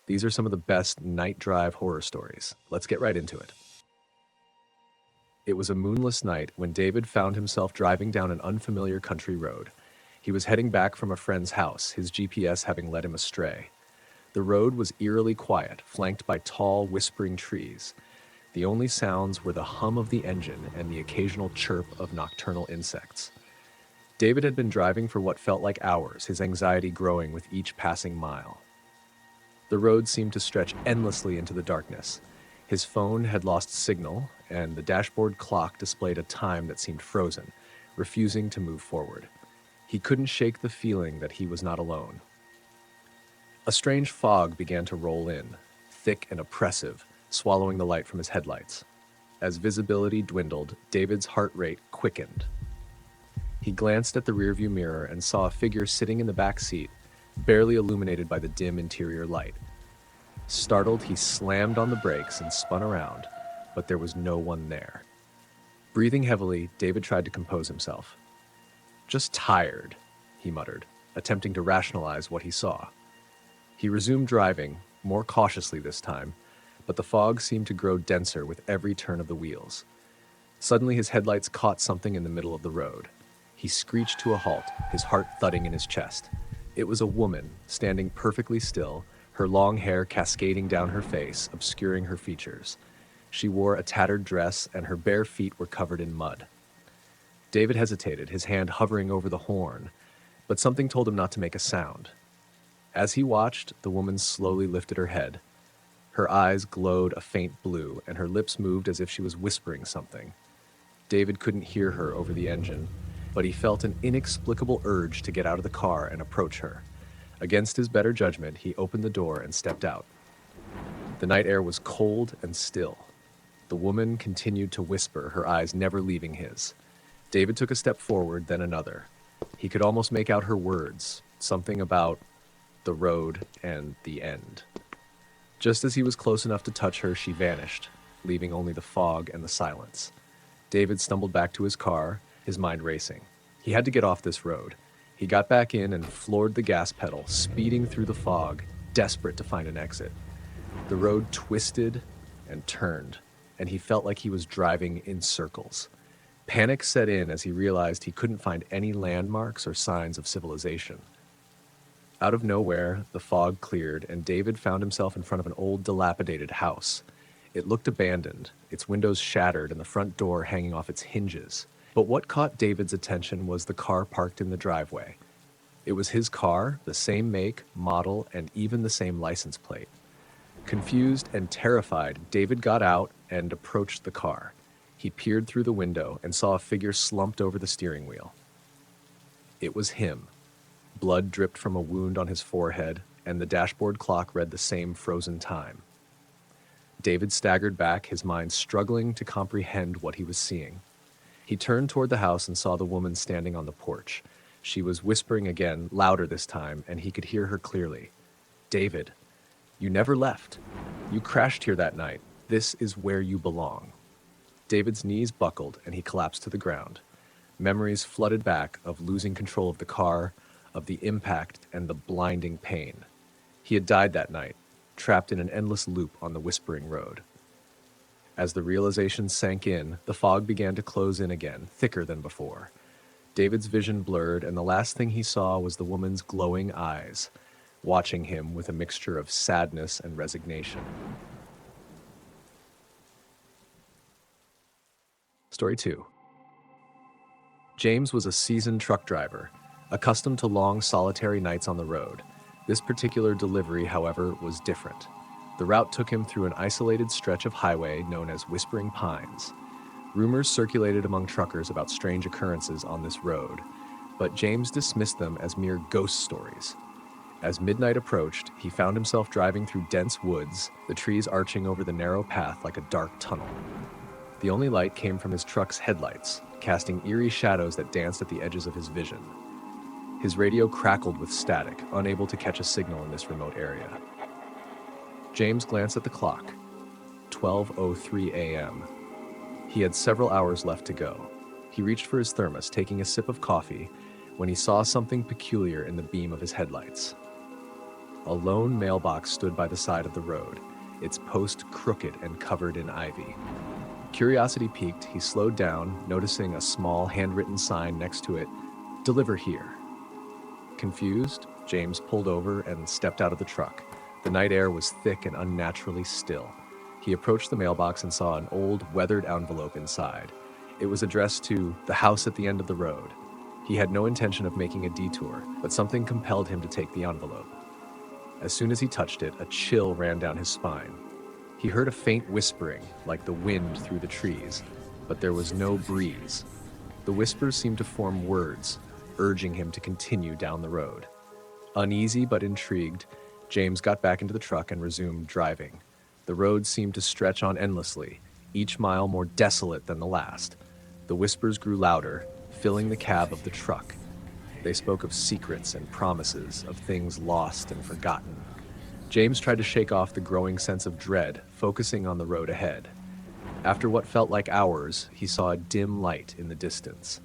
These are some of the best night drive horror stories. Let's get right into it. It was a moonless night when David found himself driving down an unfamiliar country road. He was heading back from a friend's house, his GPS having led him astray. The road was eerily quiet, flanked by tall, whispering trees. The only sounds were the hum of the engine and the occasional chirp of nocturnal insects. David had been driving for what felt like hours, his anxiety growing with each passing mile. The road seemed to stretch endlessly into the darkness. His phone had lost signal, and the dashboard clock displayed a time that seemed frozen, refusing to move forward. He couldn't shake the feeling that he was not alone. A strange fog began to roll in, thick and oppressive, swallowing the light from his headlights. As visibility dwindled, David's heart rate quickened. He glanced at the rearview mirror and saw a figure sitting in the back seat, barely illuminated by the dim interior light. Startled, he slammed on the brakes and spun around, but there was no one there. Breathing heavily, David tried to compose himself. "Just tired," he muttered, attempting to rationalize what he saw. He resumed driving, more cautiously this time, but the fog seemed to grow denser with every turn of the wheels. Suddenly, his headlights caught something in the middle of the road. He screeched to a halt, his heart thudding in his chest. It was a woman, standing perfectly still, her long hair cascading down her face, obscuring her features. She wore a tattered dress, and her bare feet were covered in mud. David hesitated, his hand hovering over the horn, but something told him not to make a sound. As he watched, the woman slowly lifted her head. Her eyes glowed a faint blue, and her lips moved as if she was whispering something. David couldn't hear her over the engine, but he felt an inexplicable urge to get out of the car and approach her. Against his better judgment, he opened the door and stepped out. The night air was cold and still. The woman continued to whisper, her eyes never leaving his. David took a step forward, then another. He could almost make out her words, something about the road and the end. Just as he was close enough to touch her, she vanished, leaving only the fog and the silence. David stumbled back to his car, his mind racing. He had to get off this road. He got back in and floored the gas pedal, speeding through the fog, desperate to find an exit. The road twisted and turned, and he felt like he was driving in circles. Panic set in as he realized he couldn't find any landmarks or signs of civilization. Out of nowhere, the fog cleared, and David found himself in front of an old, dilapidated house. It looked abandoned, its windows shattered and the front door hanging off its hinges. But what caught David's attention was the car parked in the driveway. It was his car, the same make, model, and even the same license plate. Confused and terrified, David got out and approached the car. He peered through the window and saw a figure slumped over the steering wheel. It was him. Blood dripped from a wound on his forehead, and the dashboard clock read the same frozen time. David staggered back, his mind struggling to comprehend what he was seeing. He turned toward the house and saw the woman standing on the porch. She was whispering again, louder this time, and he could hear her clearly. "David, you never left. You crashed here that night. This is where you belong." David's knees buckled, and he collapsed to the ground. Memories flooded back of losing control of the car, of the impact and the blinding pain. He had died that night, trapped in an endless loop on the whispering road. As the realization sank in, the fog began to close in again, thicker than before. David's vision blurred, and the last thing he saw was the woman's glowing eyes, watching him with a mixture of sadness and resignation. Story 2. James was a seasoned truck driver, accustomed to long, solitary nights on the road. This particular delivery, however, was different. The route took him through an isolated stretch of highway known as Whispering Pines. Rumors circulated among truckers about strange occurrences on this road, but James dismissed them as mere ghost stories. As midnight approached, he found himself driving through dense woods, the trees arching over the narrow path like a dark tunnel. The only light came from his truck's headlights, casting eerie shadows that danced at the edges of his vision. His radio crackled with static, unable to catch a signal in this remote area. James glanced at the clock. 12:03 a.m. He had several hours left to go. He reached for his thermos, taking a sip of coffee, when he saw something peculiar in the beam of his headlights. A lone mailbox stood by the side of the road, its post crooked and covered in ivy. Curiosity piqued, he slowed down, noticing a small handwritten sign next to it, "Deliver here." Confused, James pulled over and stepped out of the truck. The night air was thick and unnaturally still. He approached the mailbox and saw an old, weathered envelope inside. It was addressed to "The House at the End of the Road." He had no intention of making a detour, but something compelled him to take the envelope. As soon as he touched it, a chill ran down his spine. He heard a faint whispering, like the wind through the trees, but there was no breeze. The whispers seemed to form words, urging him to continue down the road. Uneasy but intrigued, James got back into the truck and resumed driving. The road seemed to stretch on endlessly, each mile more desolate than the last. The whispers grew louder, filling the cab of the truck. They spoke of secrets and promises, of things lost and forgotten. James tried to shake off the growing sense of dread, focusing on the road ahead. After what felt like hours, he saw a dim light in the distance.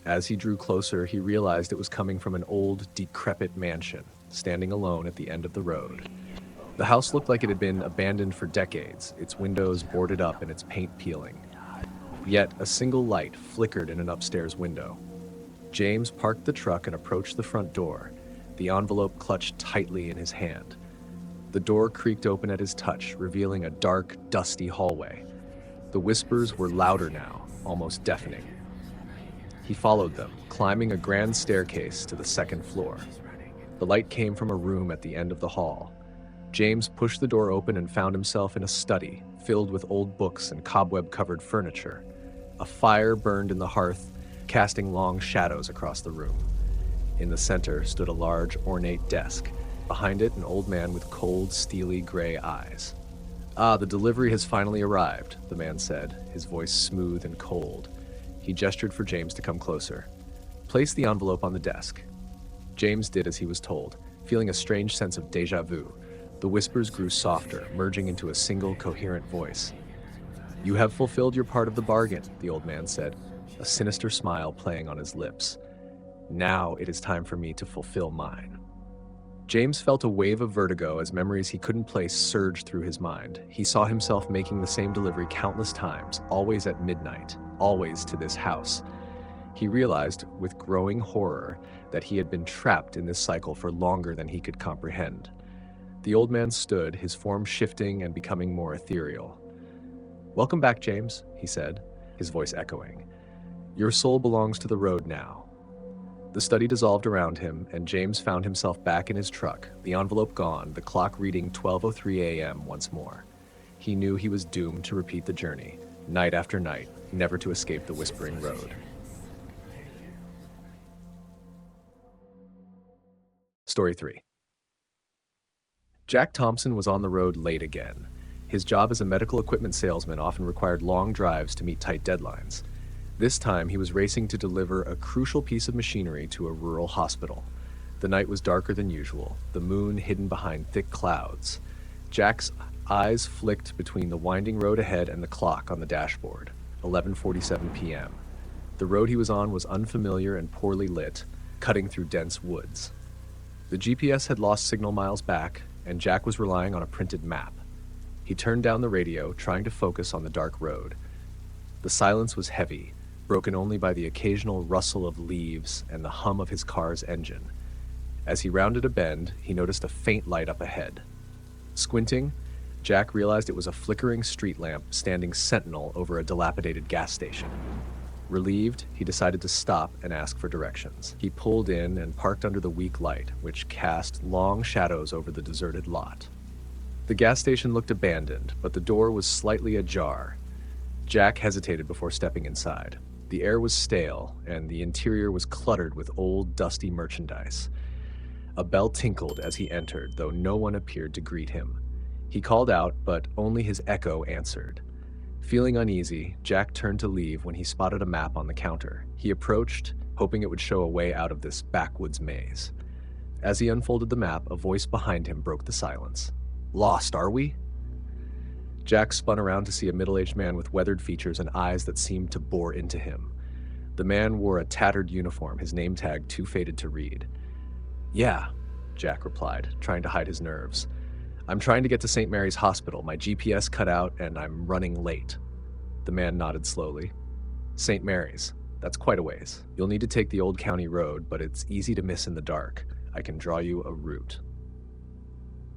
As he drew closer, he realized it was coming from an old, decrepit mansion, standing alone at the end of the road. The house looked like it had been abandoned for decades, its windows boarded up and its paint peeling. Yet a single light flickered in an upstairs window. James parked the truck and approached the front door, the envelope clutched tightly in his hand. The door creaked open at his touch, revealing a dark, dusty hallway. The whispers were louder now, almost deafening. He followed them, climbing a grand staircase to the second floor. The light came from a room at the end of the hall. James pushed the door open and found himself in a study, filled with old books and cobweb-covered furniture. A fire burned in the hearth, casting long shadows across the room. In the center stood a large, ornate desk. Behind it, an old man with cold, steely gray eyes. "Ah, the delivery has finally arrived," the man said, his voice smooth and cold. He gestured for James to come closer. "Place the envelope on the desk." James did as he was told, feeling a strange sense of déjà vu. The whispers grew softer, merging into a single, coherent voice. "You have fulfilled your part of the bargain," the old man said, a sinister smile playing on his lips. "Now it is time for me to fulfill mine." James felt a wave of vertigo as memories he couldn't place surged through his mind. He saw himself making the same delivery countless times, always at midnight, always to this house. He realized, with growing horror, that he had been trapped in this cycle for longer than he could comprehend. The old man stood, his form shifting and becoming more ethereal. "Welcome back, James," he said, his voice echoing. "Your soul belongs to the road now." The study dissolved around him, and James found himself back in his truck, the envelope gone, the clock reading 12:03 a.m. once more. He knew he was doomed to repeat the journey, night after night, never to escape the Whispering Road. Story 3. Jack Thompson was on the road late again. His job as a medical equipment salesman often required long drives to meet tight deadlines. This time, he was racing to deliver a crucial piece of machinery to a rural hospital. The night was darker than usual, the moon hidden behind thick clouds. Jack's eyes flicked between the winding road ahead and the clock on the dashboard, 11:47 p.m. The road he was on was unfamiliar and poorly lit, cutting through dense woods. The GPS had lost signal miles back, and Jack was relying on a printed map. He turned down the radio, trying to focus on the dark road. The silence was heavy, broken only by the occasional rustle of leaves and the hum of his car's engine. As he rounded a bend, he noticed a faint light up ahead. Squinting, Jack realized it was a flickering street lamp standing sentinel over a dilapidated gas station. Relieved, he decided to stop and ask for directions. He pulled in and parked under the weak light, which cast long shadows over the deserted lot. The gas station looked abandoned, but the door was slightly ajar. Jack hesitated before stepping inside. The air was stale, and the interior was cluttered with old, dusty merchandise. A bell tinkled as he entered, though no one appeared to greet him. He called out, but only his echo answered. Feeling uneasy, Jack turned to leave when he spotted a map on the counter. He approached, hoping it would show a way out of this backwoods maze. As he unfolded the map, a voice behind him broke the silence. "Lost, are we?" Jack spun around to see a middle-aged man with weathered features and eyes that seemed to bore into him. The man wore a tattered uniform, his name tag too faded to read. "Yeah, Jack replied, trying to hide his nerves. I'm trying to get to St. Mary's Hospital. My GPS cut out and I'm running late. The man nodded slowly. St. Mary's. That's quite a ways. You'll need to take the old county road, but it's easy to miss in the dark. I can draw you a route.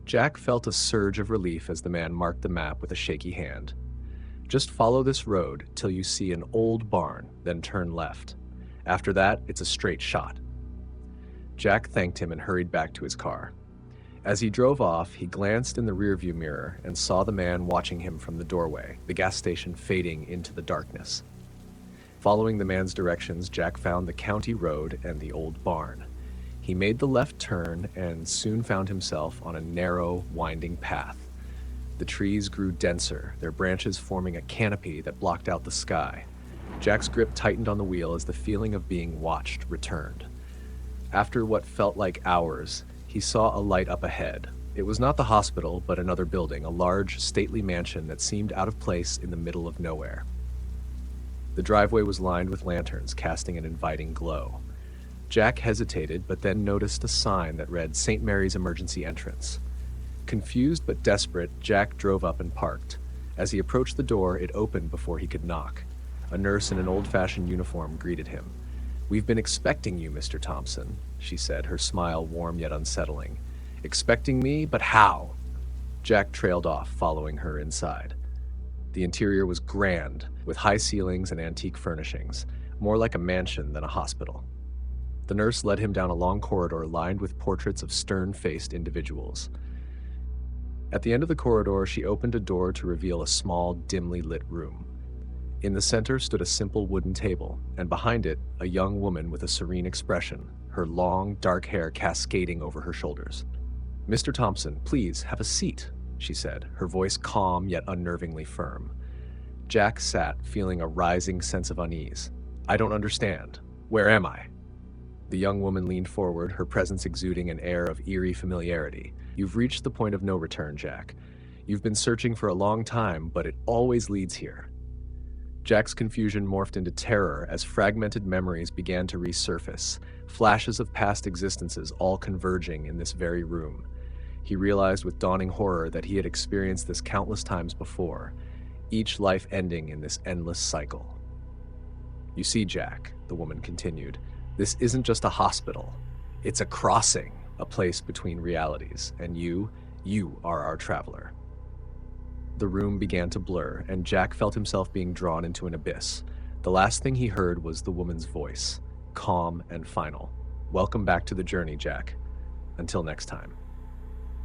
Jack felt a surge of relief as the man marked the map with a shaky hand. Just follow this road till you see an old barn, then turn left. After that, it's a straight shot. Jack thanked him and hurried back to his car. As he drove off, he glanced in the rearview mirror and saw the man watching him from the doorway, the gas station fading into the darkness. Following the man's directions, Jack found the county road and the old barn. He made the left turn and soon found himself on a narrow, winding path. The trees grew denser, their branches forming a canopy that blocked out the sky. Jack's grip tightened on the wheel as the feeling of being watched returned. After what felt like hours, he saw a light up ahead. It was not the hospital, but another building, a large, stately mansion that seemed out of place in the middle of nowhere. The driveway was lined with lanterns, casting an inviting glow. Jack hesitated, but then noticed a sign that read St. Mary's Emergency Entrance. Confused but desperate, Jack drove up and parked. As he approached the door, it opened before he could knock. A nurse in an old-fashioned uniform greeted him. We've been expecting you, Mr. Thompson, she said, her smile warm yet unsettling. Expecting me? But how? Jack trailed off, following her inside. The interior was grand, with high ceilings and antique furnishings, more like a mansion than a hospital. The nurse led him down a long corridor lined with portraits of stern-faced individuals. At the end of the corridor, she opened a door to reveal a small, dimly lit room. In the center stood a simple wooden table, and behind it, a young woman with a serene expression, her long, dark hair cascading over her shoulders. Mr. Thompson, please, have a seat, she said, her voice calm yet unnervingly firm. Jack sat, feeling a rising sense of unease. I don't understand. Where am I? The young woman leaned forward, her presence exuding an air of eerie familiarity. You've reached the point of no return, Jack. You've been searching for a long time, but it always leads here. Jack's confusion morphed into terror as fragmented memories began to resurface, flashes of past existences all converging in this very room. He realized with dawning horror that he had experienced this countless times before, each life ending in this endless cycle. You see, Jack, the woman continued, this isn't just a hospital. It's a crossing, a place between realities, and you are our traveler. The room began to blur, and Jack felt himself being drawn into an abyss. The last thing he heard was the woman's voice, calm and final. Welcome back to the journey, Jack. Until next time.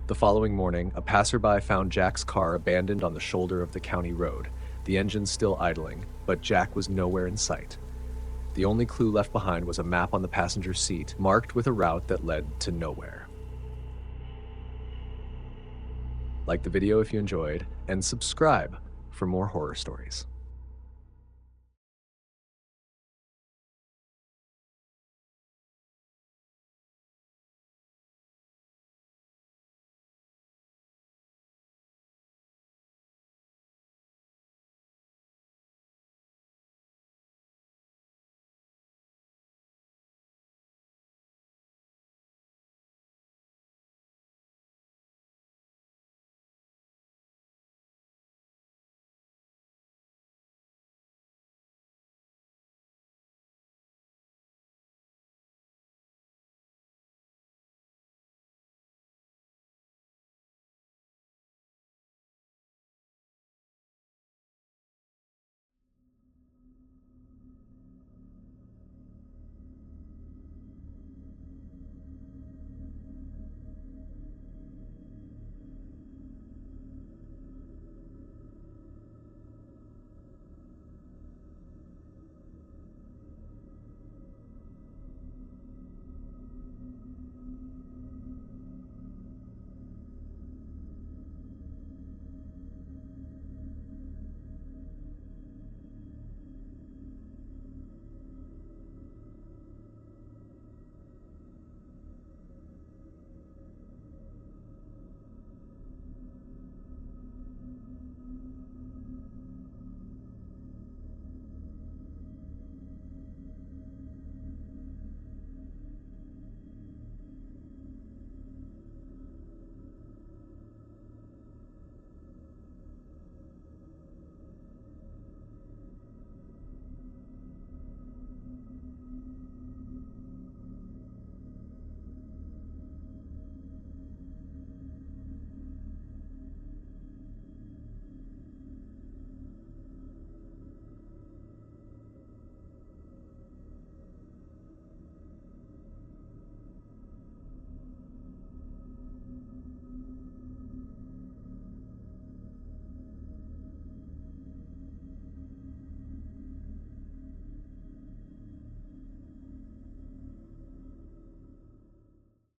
The following morning, a passerby found Jack's car abandoned on the shoulder of the county road, the engine still idling, but Jack was nowhere in sight. The only clue left behind was a map on the passenger seat, marked with a route that led to nowhere. Like the video if you enjoyed, and subscribe for more horror stories.